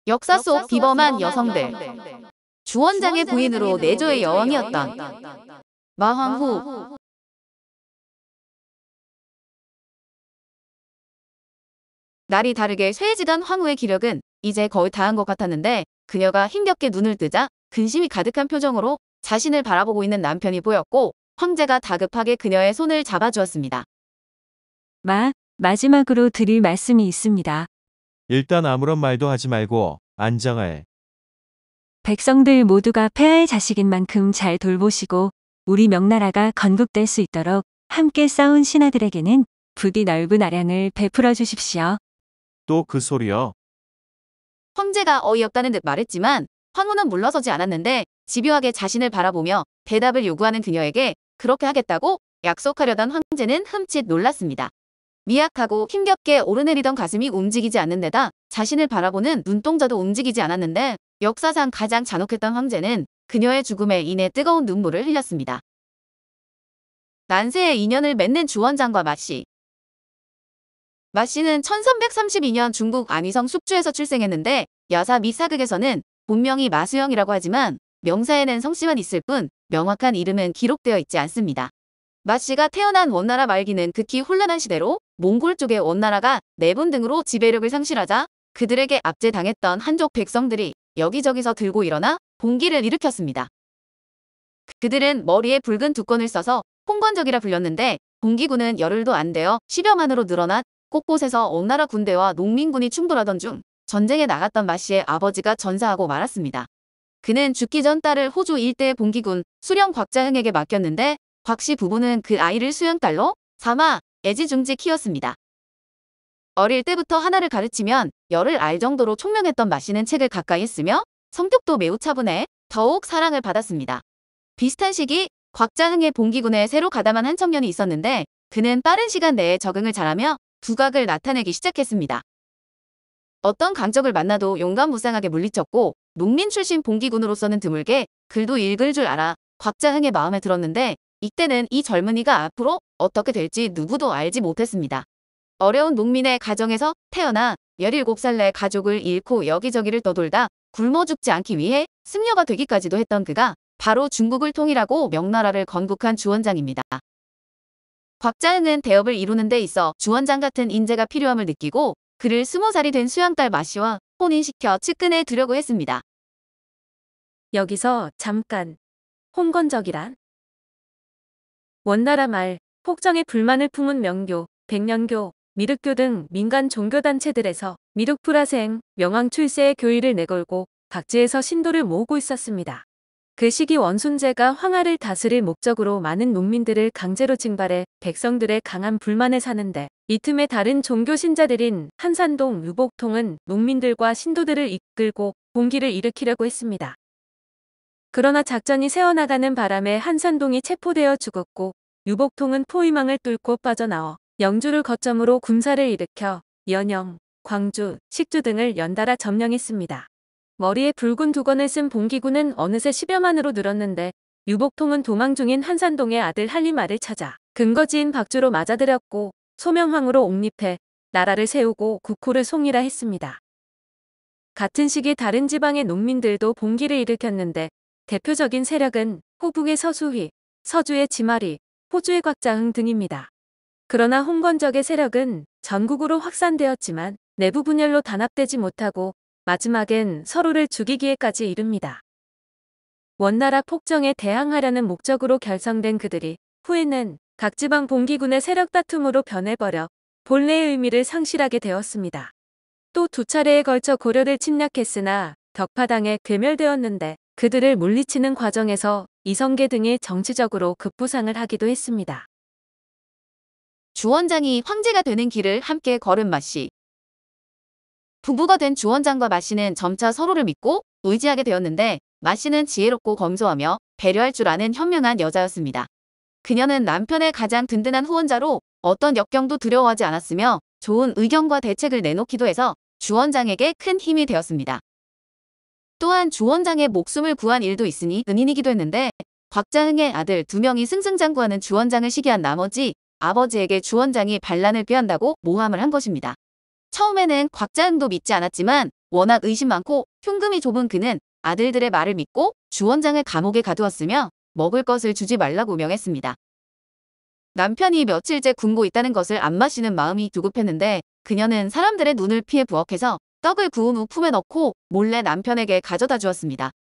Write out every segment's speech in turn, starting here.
역사 속 비범한 여성들. 주원장의 부인으로 내조의 여왕이었던 마황후. 날이 다르게 쇠해지던 황후의 기력은 이제 거의 다한 것 같았는데 그녀가 힘겹게 눈을 뜨자 근심이 가득한 표정으로 자신을 바라보고 있는 남편이 보였고 황제가 다급하게 그녀의 손을 잡아주었습니다. 마지막으로 드릴 말씀이 있습니다. 일단 아무런 말도 하지 말고 안장하에. 백성들 모두가 폐하의 자식인 만큼 잘 돌보시고 우리 명나라가 건국될 수 있도록 함께 싸운 신하들에게는 부디 넓은 아량을 베풀어 주십시오. 또 그 소리여. 황제가 어이없다는 듯 말했지만 황후는 물러서지 않았는데 집요하게 자신을 바라보며 대답을 요구하는 그녀에게 그렇게 하겠다고 약속하려던 황제는 흠칫 놀랐습니다. 미약하고 힘겹게 오르내리던 가슴이 움직이지 않는 데다 자신을 바라보는 눈동자도 움직이지 않았는데 역사상 가장 잔혹했던 황제는 그녀의 죽음에 인해 뜨거운 눈물을 흘렸습니다. 난세의 인연을 맺는 주원장과 마씨. 마씨는 1332년 중국 안위성 숙주에서 출생했는데 야사 및 사극에서는 본명이 마수영이라고 하지만 명사에는 성씨만 있을 뿐 명확한 이름은 기록되어 있지 않습니다. 마씨가 태어난 원나라 말기는 극히 혼란한 시대로 몽골 쪽의 원나라가 내분 등으로 지배력을 상실하자 그들에게 압제당했던 한족 백성들이 여기저기서 들고 일어나 봉기를 일으켰습니다. 그들은 머리에 붉은 두건을 써서 홍건적이라 불렸는데 봉기군은 열흘도 안 되어 10여만으로 늘어나 곳곳에서 원나라 군대와 농민군이 충돌하던 중 전쟁에 나갔던 마씨의 아버지가 전사하고 말았습니다. 그는 죽기 전 딸을 호주 일대의 봉기군 수령 곽자흥에게 맡겼는데 곽씨 부부는 그 아이를 수영딸로 삼아 애지중지 키웠습니다. 어릴 때부터 하나를 가르치면 열을 알 정도로 총명했던 마씨는 책을 가까이 했으며 성격도 매우 차분해 더욱 사랑을 받았습니다. 비슷한 시기 곽자흥의 봉기군에 새로 가담한 한 청년이 있었는데 그는 빠른 시간 내에 적응을 잘하며 두각을 나타내기 시작했습니다. 어떤 강적을 만나도 용감무쌍하게 물리쳤고 농민 출신 봉기군으로서는 드물게 글도 읽을 줄 알아 곽자흥의 마음에 들었는데 이때는 이 젊은이가 앞으로 어떻게 될지 누구도 알지 못했습니다. 어려운 농민의 가정에서 태어나 17살 내 가족을 잃고 여기저기를 떠돌다 굶어 죽지 않기 위해 승려가 되기까지도 했던 그가 바로 중국을 통일하고 명나라를 건국한 주원장입니다. 곽자흥은 대업을 이루는 데 있어 주원장 같은 인재가 필요함을 느끼고 그를 20살이 된 수양딸 마씨와 혼인시켜 측근에 두려고 했습니다. 여기서 잠깐. 홍건적이란? 원나라 말 폭정에 불만을 품은 명교, 백년교, 미륵교 등 민간 종교단체들에서 미륵불화생, 명왕 출세의 교의를 내걸고 각지에서 신도를 모으고 있었습니다. 그 시기 원순제가 황하를 다스릴 목적으로 많은 농민들을 강제로 징발해 백성들의 강한 불만에 사는데 이 틈에 다른 종교 신자들인 한산동, 유복통은 농민들과 신도들을 이끌고 봉기를 일으키려고 했습니다. 그러나 작전이 세워나가는 바람에 한산동이 체포되어 죽었고 유복통은 포위망을 뚫고 빠져나와 영주를 거점으로 군사를 일으켜 연영, 광주, 식주 등을 연달아 점령했습니다. 머리에 붉은 두건을 쓴 봉기군은 어느새 10여만으로 늘었는데 유복통은 도망 중인 한산동의 아들 한리말을 찾아 근거지인 박주로 맞아들였고 소명황으로 옹립해 나라를 세우고 국호를 송일화했습니다. 같은 시기 다른 지방의 농민들도 봉기를 일으켰는데 대표적인 세력은 호북의 서수휘, 서주의 지마리, 호주의 곽자흥 등입니다. 그러나 홍건적의 세력은 전국으로 확산되었지만 내부 분열로 단합되지 못하고 마지막엔 서로를 죽이기에까지 이릅니다. 원나라 폭정에 대항하려는 목적으로 결성된 그들이 후에는 각 지방 봉기군의 세력 다툼으로 변해버려 본래의 의미를 상실하게 되었습니다. 또 두 차례에 걸쳐 고려를 침략했으나 격파당해 괴멸되었는데 그들을 물리치는 과정에서 이성계 등이 정치적으로 급부상을 하기도 했습니다. 주원장이 황제가 되는 길을 함께 걸은 마씨. 부부가 된 주원장과 마씨는 점차 서로를 믿고 의지하게 되었는데 마씨는 지혜롭고 검소하며 배려할 줄 아는 현명한 여자였습니다. 그녀는 남편의 가장 든든한 후원자로 어떤 역경도 두려워하지 않았으며 좋은 의견과 대책을 내놓기도 해서 주원장에게 큰 힘이 되었습니다. 또한 주원장의 목숨을 구한 일도 있으니 은인이기도 했는데 곽자흥의 아들 2명이 승승장구하는 주원장을 시기한 나머지 아버지에게 주원장이 반란을 꾀한다고 모함을 한 것입니다. 처음에는 곽자흥도 믿지 않았지만 워낙 의심 많고 흉금이 좁은 그는 아들들의 말을 믿고 주원장을 감옥에 가두었으며 먹을 것을 주지 말라고 명했습니다. 남편이 며칠째 굶고 있다는 것을 안마씨는 마음이 조급했는데 그녀는 사람들의 눈을 피해 부엌에서 떡을 구운 후 품에 넣고 몰래 남편에게 가져다 주었습니다.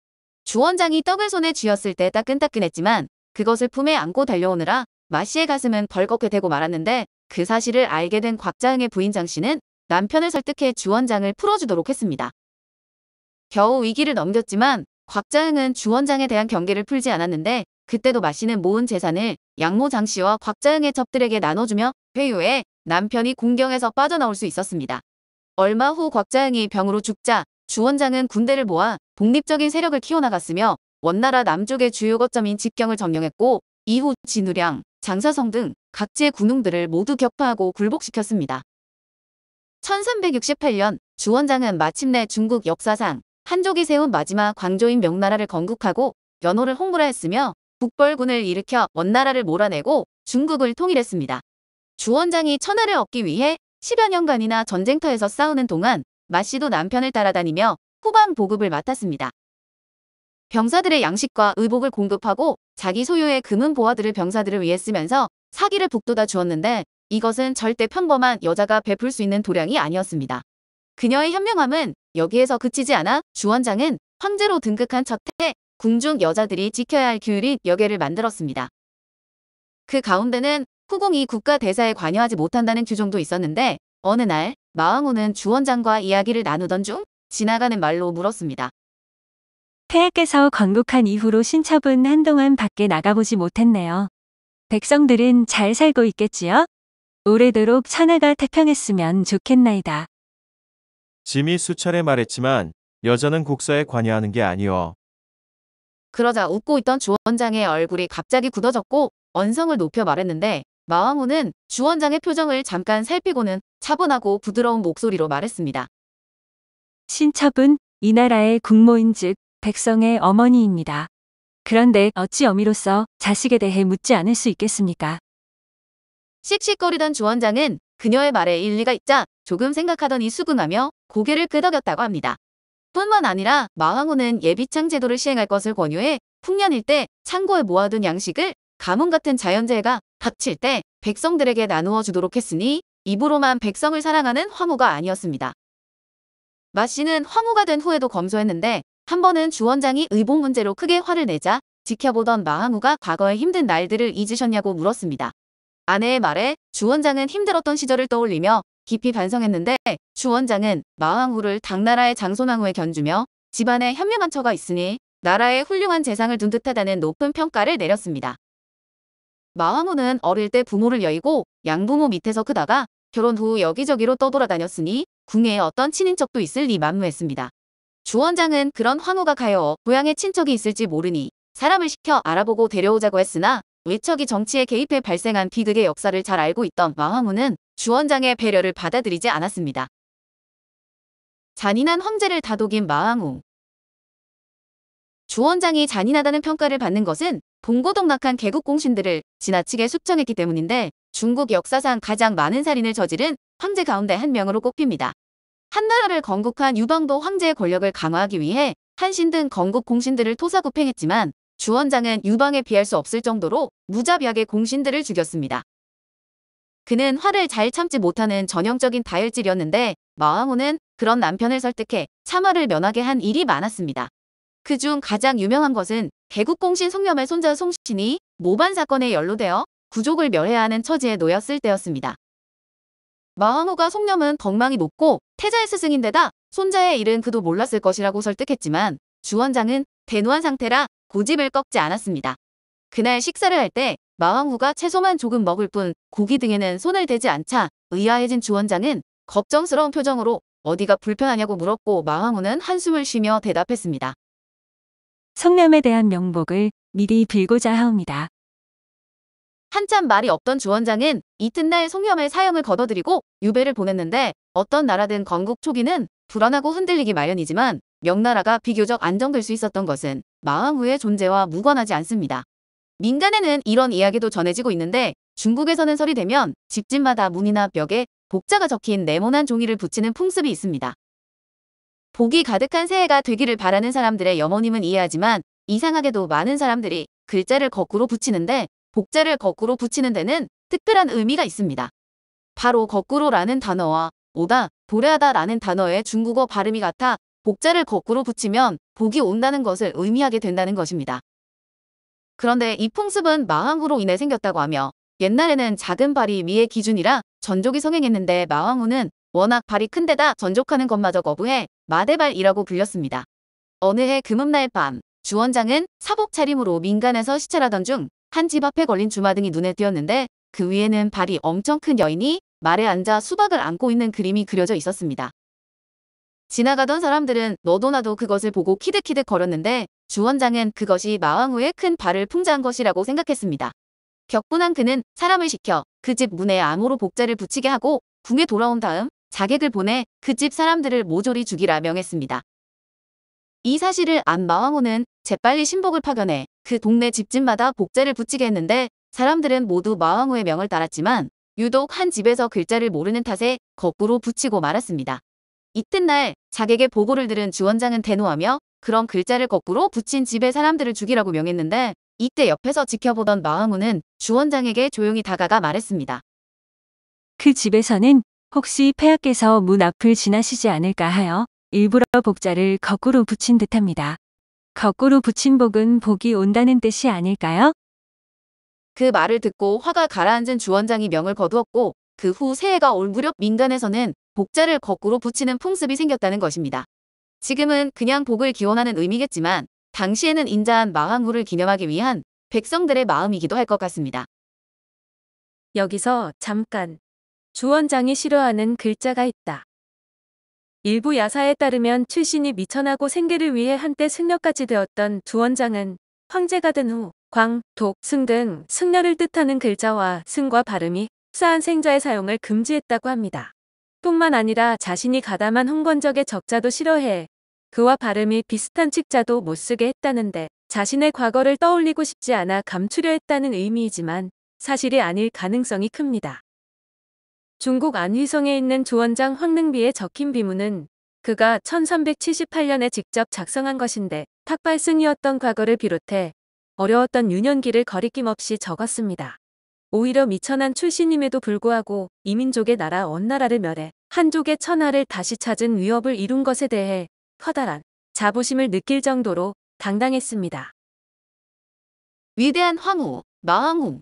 주원장이 떡을 손에 쥐었을 때 따끈따끈했지만 그것을 품에 안고 달려오느라 마씨의 가슴은 벌겋게 되고 말았는데 그 사실을 알게 된 곽자흥의 부인 장씨는 남편을 설득해 주원장을 풀어주도록 했습니다. 겨우 위기를 넘겼지만 곽자흥은 주원장에 대한 경계를 풀지 않았는데 그때도 마씨는 모은 재산을 양모 장씨와 곽자흥의 첩들에게 나눠주며 회유에 남편이 궁경에서 빠져나올 수 있었습니다. 얼마 후 곽자흥이 병으로 죽자 주원장은 군대를 모아 독립적인 세력을 키워나갔으며 원나라 남쪽의 주요 거점인 직경을 점령했고 이후 진우량, 장사성 등 각지의 군웅들을 모두 격파하고 굴복시켰습니다. 1368년 주원장은 마침내 중국 역사상 한족이 세운 마지막 광조인 명나라를 건국하고 연호를 홍보를 했으며 북벌군을 일으켜 원나라를 몰아내고 중국을 통일했습니다. 주원장이 천하를 얻기 위해 10여 년간이나 전쟁터에서 싸우는 동안 마씨도 남편을 따라다니며 후방 보급을 맡았습니다. 병사들의 양식과 의복을 공급하고 자기 소유의 금은 보화들을 병사들을 위해 쓰면서 사기를 북돋아 주었는데 이것은 절대 평범한 여자가 베풀 수 있는 도량이 아니었습니다. 그녀의 현명함은 여기에서 그치지 않아 주원장은 황제로 등극한 첫해 궁중 여자들이 지켜야 할 규율이 몇 개를 만들었습니다. 그 가운데는 후궁이 국가 대사에 관여하지 못한다는 규정도 있었는데 어느 날 마왕후는 주원장과 이야기를 나누던 중 지나가는 말로 물었습니다. 폐하께서 건국한 이후로 신첩은 한동안 밖에 나가보지 못했네요. 백성들은 잘 살고 있겠지요? 오래도록 천하가 태평했으면 좋겠나이다. 짐이 수차례 말했지만 여자는 국사에 관여하는 게 아니오. 그러자 웃고 있던 주원장의 얼굴이 갑자기 굳어졌고 언성을 높여 말했는데 마왕후는 주원장의 표정을 잠깐 살피고는 차분하고 부드러운 목소리로 말했습니다. 신첩은 이 나라의 국모인 즉 백성의 어머니입니다. 그런데 어찌 어미로서 자식에 대해 묻지 않을 수 있겠습니까? 씩씩거리던 주원장은 그녀의 말에 일리가 있자 조금 생각하더니 수긍하며 고개를 끄덕였다고 합니다. 뿐만 아니라 마왕후는 예비창 제도를 시행할 것을 권유해 풍년일 때 창고에 모아둔 양식을 가뭄 같은 자연재해가 닥칠 때 백성들에게 나누어 주도록 했으니 입으로만 백성을 사랑하는 황후가 아니었습니다. 마씨는 황후가 된 후에도 검소했는데 한 번은 주원장이 의복 문제로 크게 화를 내자 지켜보던 마왕후가 과거의 힘든 날들을 잊으셨냐고 물었습니다. 아내의 말에 주원장은 힘들었던 시절을 떠올리며 깊이 반성했는데 주원장은 마왕후를 당나라의 장손왕후에 견주며 집안에 현명한 처가 있으니 나라에 훌륭한 재상을 둔 듯하다는 높은 평가를 내렸습니다. 마왕후는 어릴 때 부모를 여의고 양부모 밑에서 크다가 결혼 후 여기저기로 떠돌아다녔으니 궁에 어떤 친인척도 있을 리 만무했습니다. 주원장은 그런 황후가 가여 고향에 친척이 있을지 모르니 사람을 시켜 알아보고 데려오자고 했으나 외척이 정치에 개입해 발생한 비극의 역사를 잘 알고 있던 마왕후는 주원장의 배려를 받아들이지 않았습니다. 잔인한 황제를 다독인 마왕후. 주원장이 잔인하다는 평가를 받는 것은 동고동락한 개국공신들을 지나치게 숙청했기 때문인데 중국 역사상 가장 많은 살인을 저지른 황제 가운데 한 명으로 꼽힙니다. 한나라를 건국한 유방도 황제의 권력을 강화하기 위해 한신 등 건국 공신들을 토사구팽했지만 주원장은 유방에 비할 수 없을 정도로 무자비하게 공신들을 죽였습니다. 그는 화를 잘 참지 못하는 전형적인 다혈질이었는데 마왕후는 그런 남편을 설득해 참화를 면하게 한 일이 많았습니다. 그중 가장 유명한 것은 개국공신 송념의 손자 송신이 모반 사건에 연루되어 부족을 멸해야 하는 처지에 놓였을 때였습니다. 마왕후가 송념은 덕망이 높고 태자의 스승인데다 손자의 일은 그도 몰랐을 것이라고 설득했지만 주원장은 대노한 상태라 고집을 꺾지 않았습니다. 그날 식사를 할 때 마왕후가 채소만 조금 먹을 뿐 고기 등에는 손을 대지 않자 의아해진 주원장은 걱정스러운 표정으로 어디가 불편하냐고 물었고 마왕후는 한숨을 쉬며 대답했습니다. 성남에 대한 명복을 미리 빌고자 하옵니다. 한참 말이 없던 주원장은 이튿날 송념의 사형을 거둬들이고 유배를 보냈는데 어떤 나라든 건국 초기는 불안하고 흔들리기 마련이지만 명나라가 비교적 안정될 수 있었던 것은 마왕후의 존재와 무관하지 않습니다. 민간에는 이런 이야기도 전해지고 있는데 중국에서는 설이 되면 집집마다 문이나 벽에 복자가 적힌 네모난 종이를 붙이는 풍습이 있습니다. 복이 가득한 새해가 되기를 바라는 사람들의 염원임은 이해하지만 이상하게도 많은 사람들이 글자를 거꾸로 붙이는데 복자를 거꾸로 붙이는 데는 특별한 의미가 있습니다. 바로 거꾸로라는 단어와 오다, 도래하다라는 단어의 중국어 발음이 같아 복자를 거꾸로 붙이면 복이 온다는 것을 의미하게 된다는 것입니다. 그런데 이 풍습은 마왕후로 인해 생겼다고 하며 옛날에는 작은 발이 미의 기준이라 전족이 성행했는데 마왕후는 워낙 발이 큰 데다 전족하는 것마저 거부해 마대발이라고 불렸습니다. 어느 해 금음날 밤 주원장은 사복 차림으로 민간에서 시찰하던 중 한 집 앞에 걸린 주마등이 눈에 띄었는데 그 위에는 발이 엄청 큰 여인이 말에 앉아 수박을 안고 있는 그림이 그려져 있었습니다. 지나가던 사람들은 너도 나도 그것을 보고 키득키득 거렸는데 주원장은 그것이 마왕후의 큰 발을 풍자한 것이라고 생각했습니다. 격분한 그는 사람을 시켜 그 집 문에 암호로 복자를 붙이게 하고 궁에 돌아온 다음 자객을 보내 그 집 사람들을 모조리 죽이라 명했습니다. 이 사실을 안 마왕후는 재빨리 신복을 파견해 그 동네 집집마다 복자를 붙이게 했는데 사람들은 모두 마왕후의 명을 따랐지만 유독 한 집에서 글자를 모르는 탓에 거꾸로 붙이고 말았습니다. 이튿날 자객의 보고를 들은 주원장은 대노하며 그런 글자를 거꾸로 붙인 집의 사람들을 죽이라고 명했는데 이때 옆에서 지켜보던 마왕후는 주원장에게 조용히 다가가 말했습니다. 그 집에서는 혹시 폐하께서 문 앞을 지나시지 않을까 하여 일부러 복자를 거꾸로 붙인 듯합니다. 거꾸로 붙인 복은 복이 온다는 뜻이 아닐까요? 그 말을 듣고 화가 가라앉은 주원장이 명을 거두었고 그 후 새해가 올 무렵 민간에서는 복자를 거꾸로 붙이는 풍습이 생겼다는 것입니다. 지금은 그냥 복을 기원하는 의미겠지만 당시에는 인자한 마왕후를 기념하기 위한 백성들의 마음이기도 할 것 같습니다. 여기서 잠깐. 주원장이 싫어하는 글자가 있다. 일부 야사에 따르면 출신이 미천하고 생계를 위해 한때 승려까지 되었던 주원장은 황제가 된 후 광, 독, 승 등 승려를 뜻하는 글자와 승과 발음이 흡사한 생자의 사용을 금지했다고 합니다. 뿐만 아니라 자신이 가담한 홍건적의 적자도 싫어해 그와 발음이 비슷한 칙자도 못 쓰게 했다는데 자신의 과거를 떠올리고 싶지 않아 감추려 했다는 의미이지만 사실이 아닐 가능성이 큽니다. 중국 안휘성에 있는 주원장 황능비에 적힌 비문은 그가 1378년에 직접 작성한 것인데 탁발승이었던 과거를 비롯해 어려웠던 유년기를 거리낌 없이 적었습니다. 오히려 미천한 출신임에도 불구하고 이민족의 나라 원나라를 멸해 한족의 천하를 다시 찾은 위협을 이룬 것에 대해 커다란 자부심을 느낄 정도로 당당했습니다. 위대한 황후, 마왕후.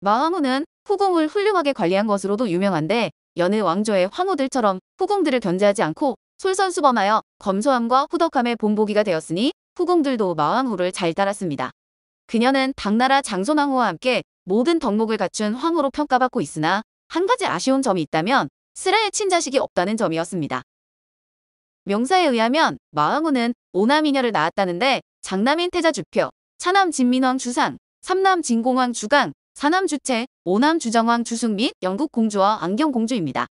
마왕후는 후궁을 훌륭하게 관리한 것으로도 유명한데 여느 왕조의 황후들처럼 후궁들을 견제하지 않고 솔선수범하여 검소함과 후덕함의 본보기가 되었으니 후궁들도 마왕후를 잘 따랐습니다. 그녀는 당나라 장손왕후와 함께 모든 덕목을 갖춘 황후로 평가받고 있으나 한 가지 아쉬운 점이 있다면 스라의 친자식이 없다는 점이었습니다. 명사에 의하면 마왕후는 5남이녀를 낳았다는데 장남인 태자주표, 차남 진민왕 주상, 3남 진공왕 주강, 4남 주채, 5남 주정왕 주숙 및 영국공주와 안경공주입니다.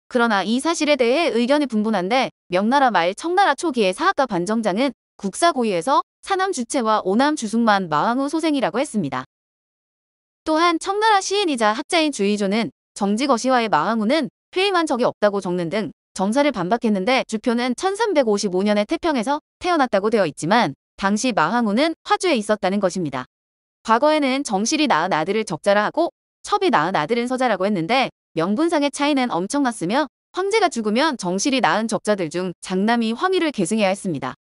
그러나 이 사실에 대해 의견이 분분한데 명나라 말 청나라 초기의 사학가 반정장은 국사고의에서 4남 주채와 5남 주숙만 마왕후 소생이라고 했습니다. 또한 청나라 시인이자 학자인 주의조는 정직어시와의 마왕후는 퇴임한 적이 없다고 적는 등 정사를 반박했는데 주표는 1355년에 태평에서 태어났다고 되어 있지만 당시 마왕후는 화주에 있었다는 것입니다. 과거에는 정실이 낳은 아들을 적자라 하고 첩이 낳은 아들은 서자라고 했는데 명분상의 차이는 엄청났으며 황제가 죽으면 정실이 낳은 적자들 중 장남이 황위를 계승해야 했습니다.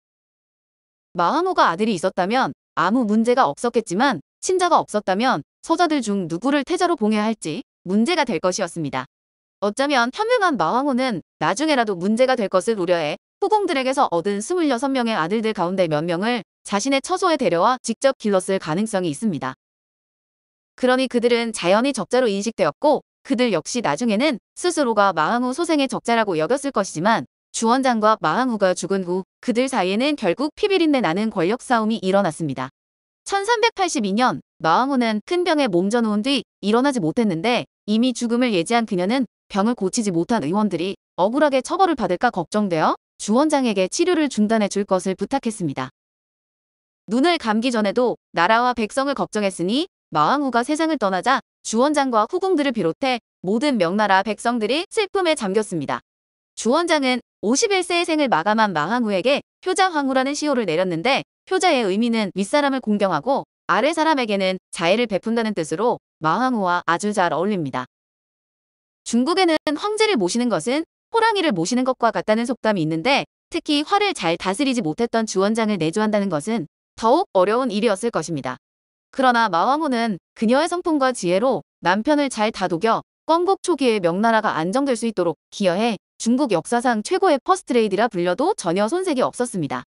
마왕후가 아들이 있었다면 아무 문제가 없었겠지만 친자가 없었다면 서자들 중 누구를 태자로 봉해야 할지 문제가 될 것이었습니다. 어쩌면 현명한 마왕후는 나중에라도 문제가 될 것을 우려해 후궁들에게서 얻은 26명의 아들들 가운데 몇 명을 자신의 처소에 데려와 직접 길렀을 가능성이 있습니다. 그러니 그들은 자연히 적자로 인식되었고 그들 역시 나중에는 스스로가 마왕후 소생의 적자라고 여겼을 것이지만 주원장과 마왕후가 죽은 후 그들 사이에는 결국 피비린내 나는 권력 싸움이 일어났습니다. 1382년 마왕후는 큰 병에 몸져 누운 뒤 일어나지 못했는데 이미 죽음을 예지한 그녀는 병을 고치지 못한 의원들이 억울하게 처벌을 받을까 걱정되어 주원장에게 치료를 중단해 줄 것을 부탁했습니다. 눈을 감기 전에도 나라와 백성을 걱정했으니 마왕후가 세상을 떠나자 주원장과 후궁들을 비롯해 모든 명나라 백성들이 슬픔에 잠겼습니다. 주원장은 51세의 생을 마감한 마항우에게 효자황후라는 시호를 내렸는데 효자의 의미는 윗사람을 공경하고 아래사람에게는 자애를 베푼다는 뜻으로 마항우와 아주 잘 어울립니다. 중국에는 황제를 모시는 것은 호랑이를 모시는 것과 같다는 속담이 있는데 특히 화를 잘 다스리지 못했던 주원장을 내조한다는 것은 더욱 어려운 일이었을 것입니다. 그러나 마왕후는 그녀의 성품과 지혜로 남편을 잘 다독여 건국 초기에 명나라가 안정될 수 있도록 기여해 중국 역사상 최고의 퍼스트레이디라 불려도 전혀 손색이 없었습니다.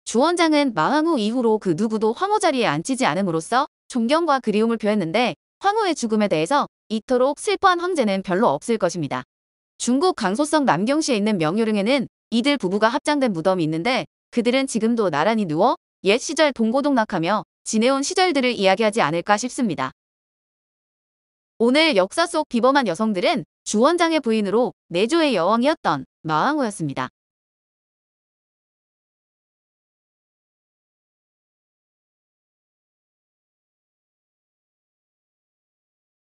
주원장은 마왕후 이후로 그 누구도 황후 자리에 앉히지 않음으로써 존경과 그리움을 표했는데 황후의 죽음에 대해서 이토록 슬퍼한 황제는 별로 없을 것입니다. 중국 강소성 남경시에 있는 명유릉에는 이들 부부가 합장된 무덤이 있는데 그들은 지금도 나란히 누워 옛 시절 동고동락하며 지내온 시절들을 이야기하지 않을까 싶습니다. 오늘 역사 속 비범한 여성들은 주원장의 부인으로 내조의 여왕이었던 마왕후였습니다.